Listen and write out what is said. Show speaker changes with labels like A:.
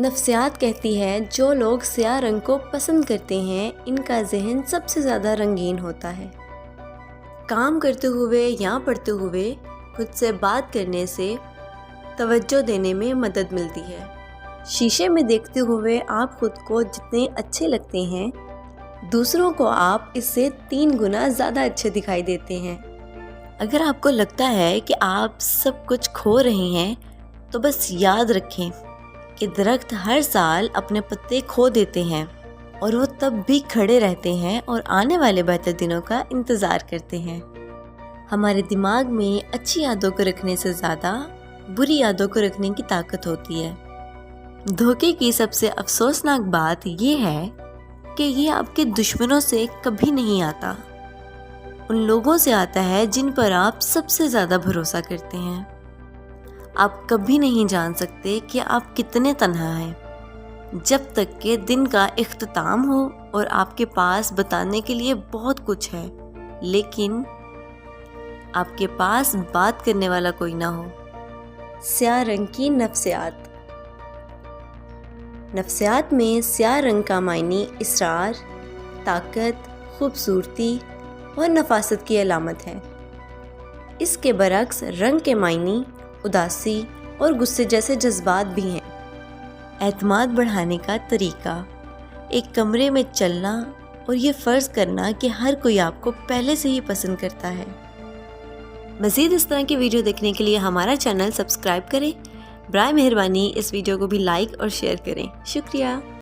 A: नफ्सियात कहती है जो लोग स्याह रंग को पसंद करते हैं इनका जहन सबसे ज़्यादा रंगीन होता है। काम करते हुए या पढ़ते हुए खुद से बात करने से तवज्जो देने में मदद मिलती है। शीशे में देखते हुए आप खुद को जितने अच्छे लगते हैं दूसरों को आप इससे 3 गुना ज़्यादा अच्छे दिखाई देते हैं। अगर आपको लगता है कि आप सब कुछ खो रहे हैं तो बस याद रखें कि दरख्त हर साल अपने पत्ते खो देते हैं और वो तब भी खड़े रहते हैं और आने वाले बेहतर दिनों का इंतज़ार करते हैं। हमारे दिमाग में अच्छी यादों को रखने से ज़्यादा बुरी यादों को रखने की ताकत होती है। धोखे की सबसे अफसोसनाक बात ये है कि ये आपके दुश्मनों से कभी नहीं आता, उन लोगों से आता है जिन पर आप सबसे ज़्यादा भरोसा करते हैं। आप कभी नहीं जान सकते कि आप कितने तन्हा हैं जब तक कि दिन का इख्तिताम हो और आपके पास बताने के लिए बहुत कुछ है लेकिन आपके पास बात करने वाला कोई ना हो। स्याह रंग की नफ्सियात। नफ्सियात में स्याह रंग का मायने इसरार, ताकत, खूबसूरती और नफासत की अलामत है। इसके बरक्स रंग के मायने उदासी और गुस्से जैसे जज्बात भी हैं। एतमाद बढ़ाने का तरीका, एक कमरे में चलना और ये फ़र्ज़ करना कि हर कोई आपको पहले से ही पसंद करता है। मज़ीद इस तरह की वीडियो देखने के लिए हमारा चैनल सब्सक्राइब करें। बराए मेहरबानी इस वीडियो को भी लाइक और शेयर करें। शुक्रिया।